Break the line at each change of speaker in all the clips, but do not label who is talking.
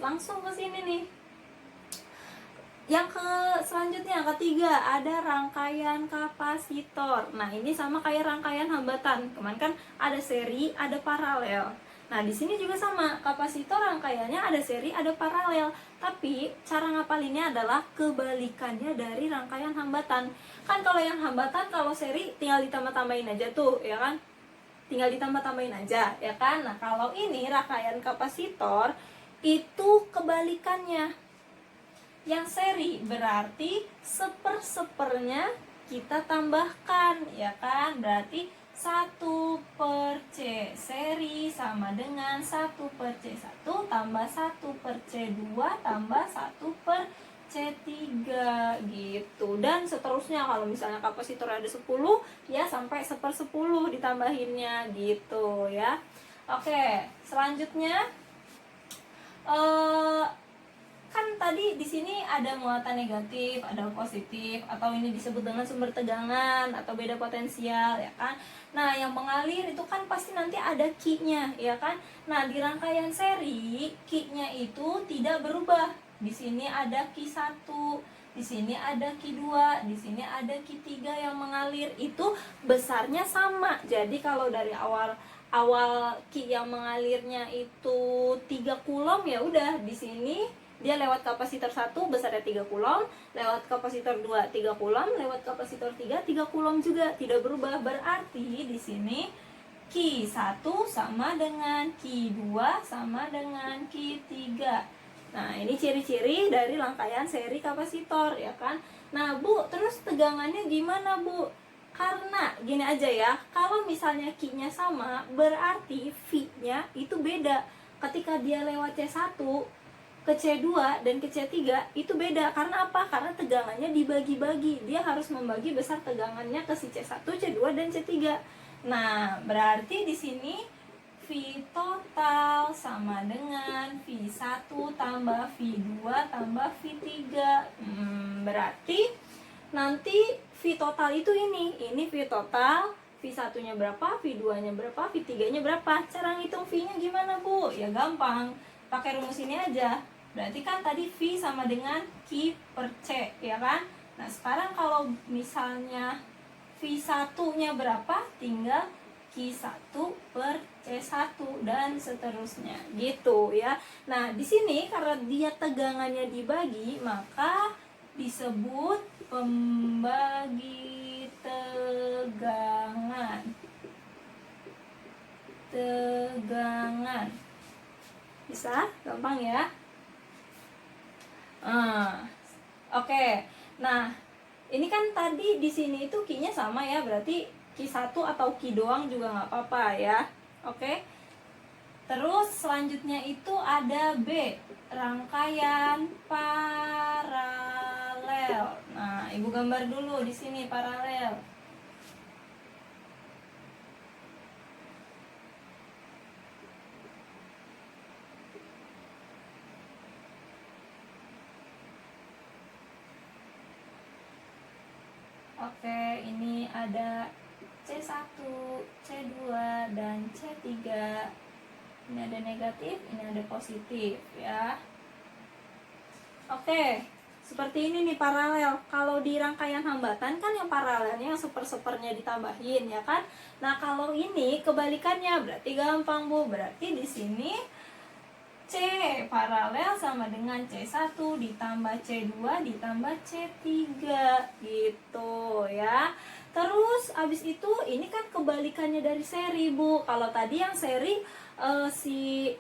langsung ke sini nih. Yang selanjutnya, yang ketiga, ada rangkaian kapasitor. Nah, ini sama kayak rangkaian hambatan. Kemarin kan ada seri, ada paralel. Nah, di sini juga sama, kapasitor rangkaiannya ada seri, ada paralel. Tapi cara ngapalinnya adalah kebalikannya dari rangkaian hambatan. Kan kalau yang hambatan, kalau seri tinggal ditambah-tambahin aja tuh, ya kan? Tinggal ditambah-tambahin aja, ya kan? Nah, kalau ini rangkaian kapasitor itu kebalikannya. Yang seri berarti seper-sepernya kita tambahkan, ya kan? Berarti 1/C seri sama dengan 1/C1 tambah 1/C2 tambah 1/C3 gitu. Dan seterusnya, kalau misalnya kapasitor ada 10 ya sampai 1/10 ditambahinnya gitu ya. Oke, selanjutnya kan tadi di sini ada muatan negatif, ada positif, atau ini disebut dengan sumber tegangan atau beda potensial, ya kan? Nah, yang mengalir itu kan pasti nanti ada Q-nya, ya kan? Nah, di rangkaian seri, Q-nya itu tidak berubah. Di sini ada Q1, di sini ada Q2, di sini ada Q3 yang mengalir, itu besarnya sama. Jadi kalau dari awal Q yang mengalirnya itu 3 kulom, ya udah di sini dia lewat kapasitor 1 besarnya 3 kulom, lewat kapasitor 2 3 kulom, lewat kapasitor 3 3 kulom juga, tidak berubah. Berarti di sini Q1 sama dengan Q2 sama dengan Q3. Nah, ini ciri-ciri dari rangkaian seri kapasitor, ya kan? Nah, Bu, terus tegangannya gimana, Bu? Karena gini aja ya, kalau misalnya Q-nya sama, berarti V-nya itu beda. Ketika dia lewat C1 ke C2 dan ke C3 itu beda. Karena apa? Karena tegangannya dibagi-bagi. Dia harus membagi besar tegangannya ke si C1, C2 dan C3. Nah, berarti di sini V total sama dengan V1 tambah V2 tambah V3. Berarti nanti V total itu ini V total, V1-nya berapa, V2-nya berapa, V3-nya berapa. Cara ngitung V-nya gimana, Bu? Ya gampang, pakai rumus ini aja. Berarti kan tadi V sama dengan Q/C, ya kan? Nah, sekarang kalau misalnya V1-nya berapa, tinggal Q1/C1 dan seterusnya gitu ya. Nah, di sini karena dia tegangannya dibagi, maka disebut pembagi tegangan. Bisa? Gampang ya? Oke. Nah, ini kan tadi di sini itu Q-nya sama ya, berarti Q1 atau Q doang juga nggak apa-apa ya. Oke. Terus selanjutnya itu ada B, rangkaian paralel. Nah, Ibu gambar dulu di sini paralel. Oke, ini ada C1, C2, dan C3. Ini ada negatif, ini ada positif ya. Oke, seperti ini nih paralel. Kalau di rangkaian hambatan kan yang paralelnya yang seper-sepernya ditambahin, ya kan? Nah, kalau ini kebalikannya, berarti gampang, Bu. Berarti di sini C paralel sama dengan C1 ditambah C2 ditambah C3 gitu ya. Terus abis itu ini kan kebalikannya dari seri, Bu. Kalau tadi yang seri si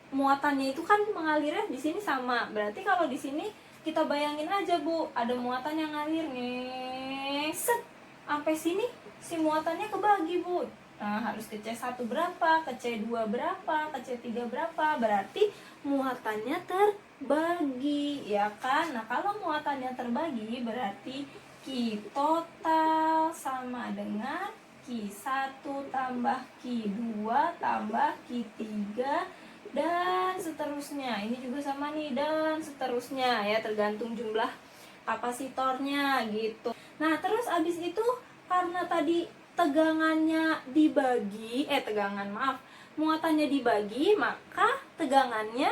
muatannya itu kan mengalirnya di sini sama. Berarti kalau di sini kita bayangin aja, Bu, ada muatan yang ngalir nih. Set. Sampai sini si muatannya kebagi, Bu. Nah, harus ke C1 berapa, ke C2 berapa, ke C3 berapa, berarti muatannya terbagi, ya kan? Nah, kalau muatannya terbagi berarti Q total sama dengan Q1 tambah Q2 tambah Q3 dan seterusnya. Ini juga sama nih, dan seterusnya ya, tergantung jumlah kapasitornya gitu. Nah, terus abis itu karena tadi tegangannya dibagi, muatannya dibagi, maka tegangannya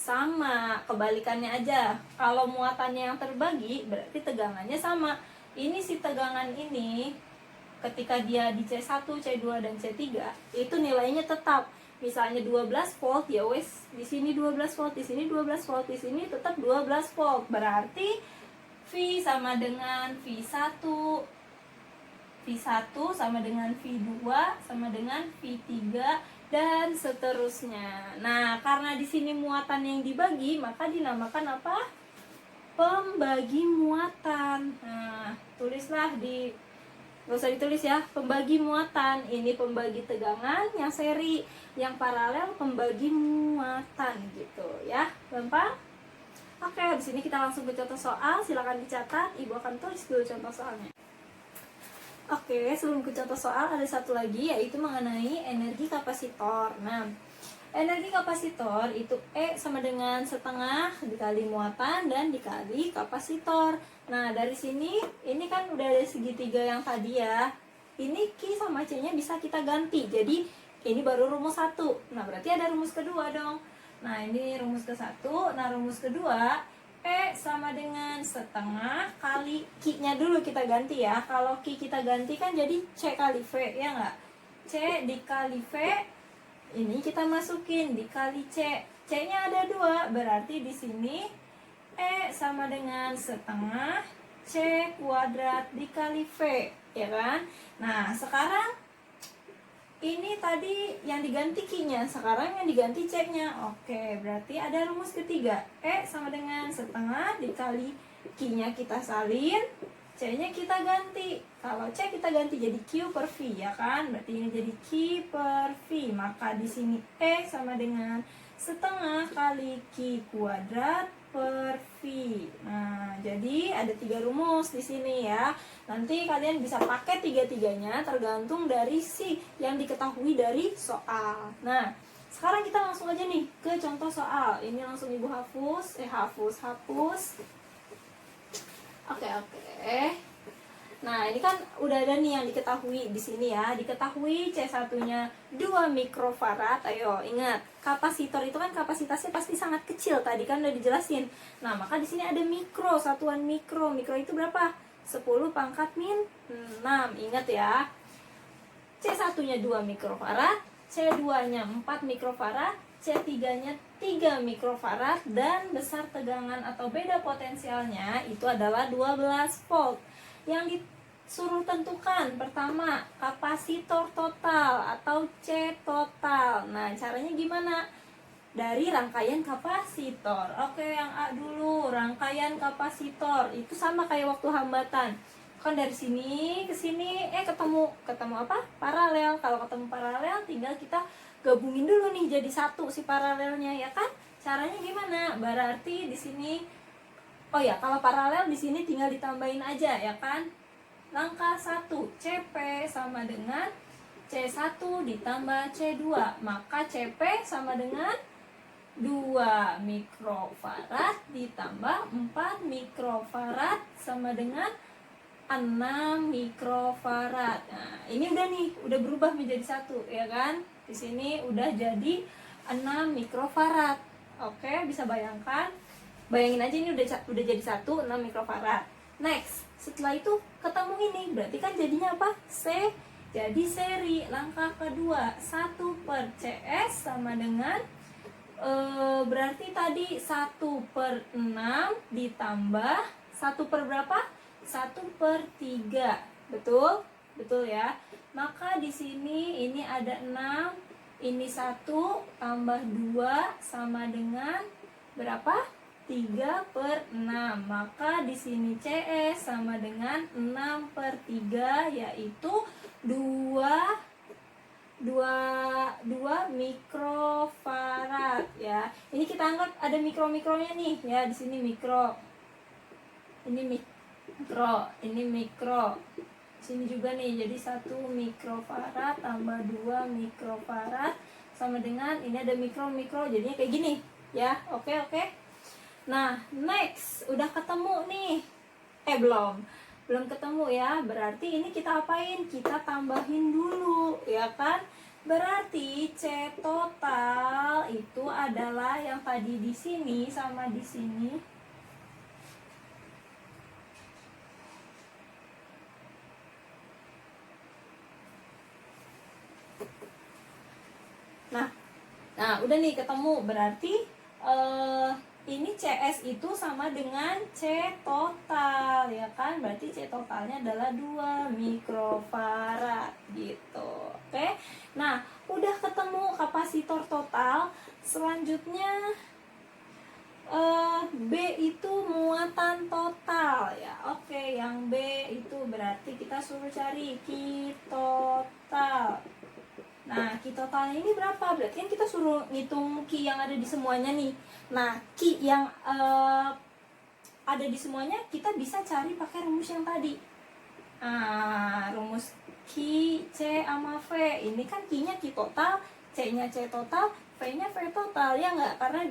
sama, kebalikannya aja. Kalau muatannya yang terbagi berarti tegangannya sama. Ini si tegangan ini ketika dia di C1, C2 dan C3 itu nilainya tetap. Misalnya 12 volt ya wes di sini 12 volt, di sini 12 volt, di sini tetap 12 volt. Berarti V sama dengan V1, V1 sama dengan V2 sama dengan V3 dan seterusnya. Nah, karena di sini muatan yang dibagi, maka dinamakan apa? Pembagi muatan. Nah, tulislah di, nggak usah ditulis ya, pembagi muatan. Ini pembagi tegangan yang seri, yang paralel pembagi muatan gitu ya. Gampang? Oke, di sini kita langsung ke contoh soal. Silakan dicatat. Ibu akan tulis dulu contoh soalnya. Oke, sebelum ke contoh soal ada satu lagi yaitu mengenai energi kapasitor. Nah, energi kapasitor itu E sama dengan setengah dikali muatan dan dikali kapasitor. Nah, dari sini ini kan udah ada segitiga yang tadi ya. Ini Q sama C-nya bisa kita ganti. Jadi, ini baru rumus 1. Nah, berarti ada rumus kedua dong. Nah, ini rumus ke-1. Nah, rumus kedua E sama dengan setengah kali Q-nya dulu kita ganti ya. Kalau Q kita ganti kan jadi C kali V, ya nggak? C dikali V, ini kita masukin dikali C. C-nya ada 2, berarti di sini E sama dengan setengah C kuadrat dikali V, ya kan? Nah, sekarang ini tadi yang diganti Q-nya, sekarang yang diganti C-nya. Oke, berarti ada rumus ketiga. E sama dengan setengah dikali Q-nya kita salin, C-nya kita ganti. Kalau C kita ganti jadi Q per V, ya kan? Berarti ini jadi Q per V. Maka di sini E sama dengan setengah kali Q kuadrat per V. Nah, jadi ada 3 rumus di sini ya. Nanti kalian bisa pakai 3-3-nya tergantung dari si yang diketahui dari soal. Nah, sekarang kita langsung aja nih ke contoh soal. Ini langsung Ibu hapus. Oke. Nah, ini kan udah ada nih yang diketahui di sini ya. Diketahui C1-nya 2 mikrofarad. Ayo, ingat, kapasitor itu kan kapasitasnya pasti sangat kecil, tadi kan udah dijelasin. Nah, maka di sini ada mikro, satuan mikro. Mikro itu berapa? 10 pangkat min 6. Ingat ya. C1-nya 2 mikrofarad, C2-nya 4 mikrofarad, C3-nya 3 mikrofarad, dan besar tegangan atau beda potensialnya itu adalah 12 volt. Yang disuruh tentukan pertama kapasitor total atau C total. Nah, caranya gimana? Dari rangkaian kapasitor. Oke, yang A dulu, rangkaian kapasitor. Itu sama kayak waktu hambatan. Kan dari sini ke sini ketemu apa? Paralel. Kalau ketemu paralel tinggal kita gabungin dulu nih jadi satu si paralelnya, ya kan? Caranya gimana? Berarti di sini, oh ya, kalau paralel di sini tinggal ditambahin aja, ya kan? Langkah 1, CP sama dengan C1 ditambah C2. Maka CP sama dengan 2 mikrofarad ditambah 4 mikrofarad sama dengan 6 mikrofarad. Nah, ini udah nih, udah berubah menjadi 1, ya kan? Di sini udah jadi 6 mikrofarad. Oke, bisa bayangkan? Bayangin aja ini udah jadi 1, 6 mikrofarad. Next, setelah itu ketemu ini, berarti kan jadinya apa? C. Jadi seri. Langkah kedua, 1 per CS sama dengan berarti tadi 1 per 6 ditambah 1 per berapa? 1 per 3. Betul? Betul ya. Maka di sini ini ada 6, ini 1 tambah 2 sama dengan berapa? 3 per 6. Maka di sini CS sama dengan 6 per 3, yaitu 2 mikrofarad ya. Ini kita anggap ada mikro-mikronya nih ya. Di sini mikro. Ini mikro, ini mikro. Sini juga nih, jadi 1 mikrofarad tambah 2 mikrofarad sama dengan ini ada mikro, jadinya kayak gini ya. Oke. Nah, next, udah ketemu nih. Belum ketemu ya. Berarti ini kita apain? Kita tambahin dulu, ya kan? Berarti C total itu adalah yang tadi di sini sama di sini. Nah, udah nih ketemu. Berarti ini CS itu sama dengan C total, ya kan? Berarti C totalnya adalah 2 mikrofarad gitu. Oke. Nah, udah ketemu kapasitor total. Selanjutnya B itu muatan total ya. Oke, yang B itu berarti kita suruh cari Q total. Nah, Q totalnya ini berapa? Berarti kan kita suruh ngitung Q yang ada di semuanya nih. Nah, Q yang ada di semuanya kita bisa cari pakai rumus yang tadi. Nah, rumus Q, C, sama V. Ini kan Q-nya Q total, C-nya C total, V-nya V total. Ya nggak? Karena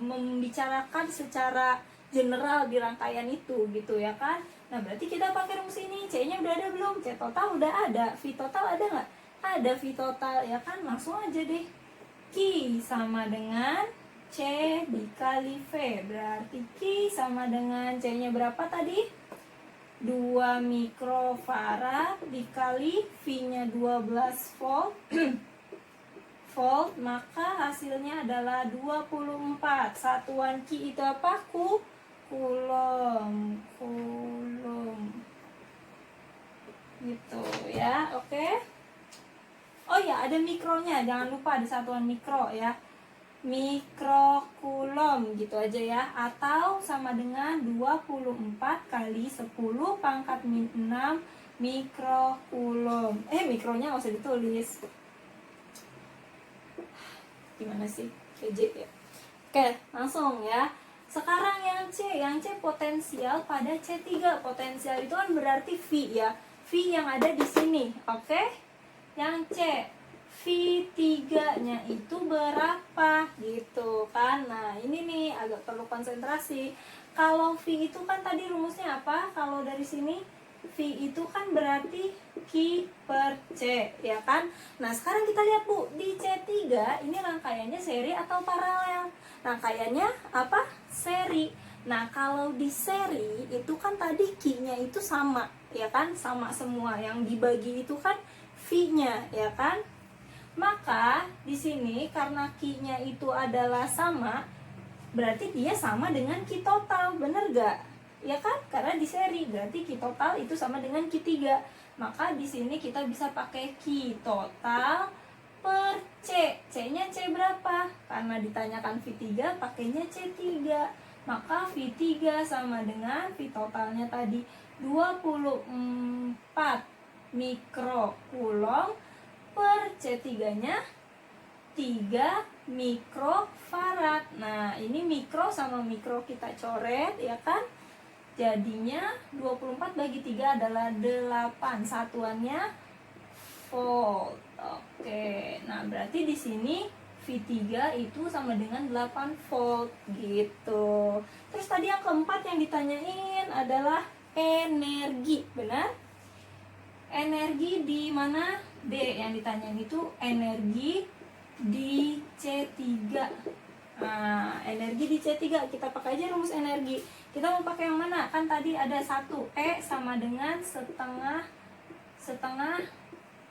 membicarakan secara general di rangkaian itu gitu ya kan. Nah, berarti kita pakai rumus ini. C-nya udah ada belum? C total udah ada. V total ada nggak? Ada V total ya kan, langsung aja deh. Q sama dengan C dikali V. Berarti Q sama dengan C-nya berapa tadi? 2 mikrofarad dikali V-nya 12 volt. Volt, maka hasilnya adalah 24. Satuan Q itu apa? Coulomb. Gitu ya, oke. Oh ya, ada mikronya, jangan lupa ada satuan mikro ya. Mikrokulom gitu aja ya. Atau sama dengan 24 kali 10 pangkat min 6 mikrokulom. Mikronya nggak usah ditulis. Gimana sih? PJ ya. Oke, langsung ya. Sekarang yang C potensial pada C3. Potensial itu kan berarti V ya. V yang ada di sini, oke? Yang C, V3-nya itu berapa gitu kan. Nah, ini nih agak perlu konsentrasi. Kalau V itu kan tadi rumusnya apa? Kalau dari sini V itu kan berarti Q per C, ya kan? Nah, sekarang kita lihat Bu, di C3 ini rangkaiannya seri atau paralel? Rangkaiannya apa? Seri. Nah, kalau di seri itu kan tadi Q-nya itu sama, ya kan? Sama semua. Yang dibagi itu kan V-nya, ya kan? Maka di sini karena Q-nya itu adalah sama, berarti dia sama dengan Q total, bener gak? Ya kan? Karena di seri, berarti Q total itu sama dengan Q3. Maka di sini kita bisa pakai Q total per C. C-nya C berapa? Karena ditanyakan V3, pakainya C3. Maka V3 sama dengan V totalnya tadi 24 mikrokulom per C3-nya 3 mikrofarad. Nah, ini mikro sama mikro kita coret ya kan? Jadinya 24 bagi 3 adalah 8. Satuannya volt. Oke. Nah, berarti di sini V3 itu sama dengan 8 volt gitu. Terus tadi yang keempat yang ditanyain adalah energi, benar? Energi di mana? D yang ditanyain itu energi di C3. Nah, energi di C3 kita pakai aja rumus energi. Kita mau pakai yang mana? Kan tadi ada 1 E sama dengan setengah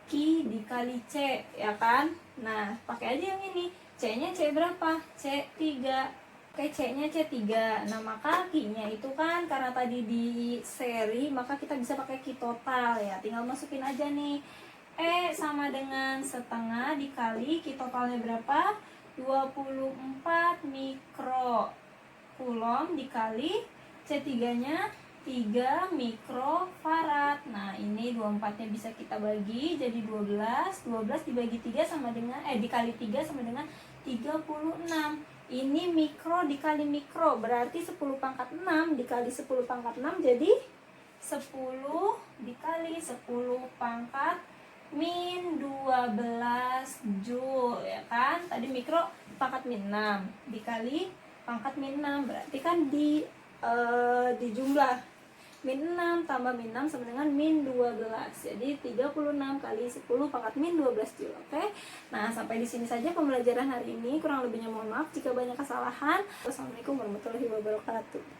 Q dikali C, ya kan? Nah, pakai aja yang ini. C-nya C berapa? C3. Oke, C-nya C3. Nah, maka Q-nya itu kan karena tadi di seri, maka kita bisa pakai Q total ya. Tinggal masukin aja nih. E sama dengan setengah dikali Q totalnya berapa? 24 mikrokulom dikali C3-nya 3 mikrofarad. Nah, ini 24-nya bisa kita bagi jadi 12. 12 dibagi 3 sama dengan dikali 3 sama dengan 36. Ini mikro dikali mikro, berarti 10 pangkat 6 dikali 10 pangkat 6 jadi 10 dikali 10 pangkat min 12 Joule, ya kan? Tadi mikro pangkat min 6 dikali pangkat min 6, berarti kan di jumlah min 6 tambah min 6 sama dengan min 12. Jadi 36 kali 10 pangkat min 12 joule. Oke. Nah, sampai di sini saja pembelajaran hari ini. Kurang lebihnya mohon maaf jika banyak kesalahan. Wassalamualaikum warahmatullahi wabarakatuh.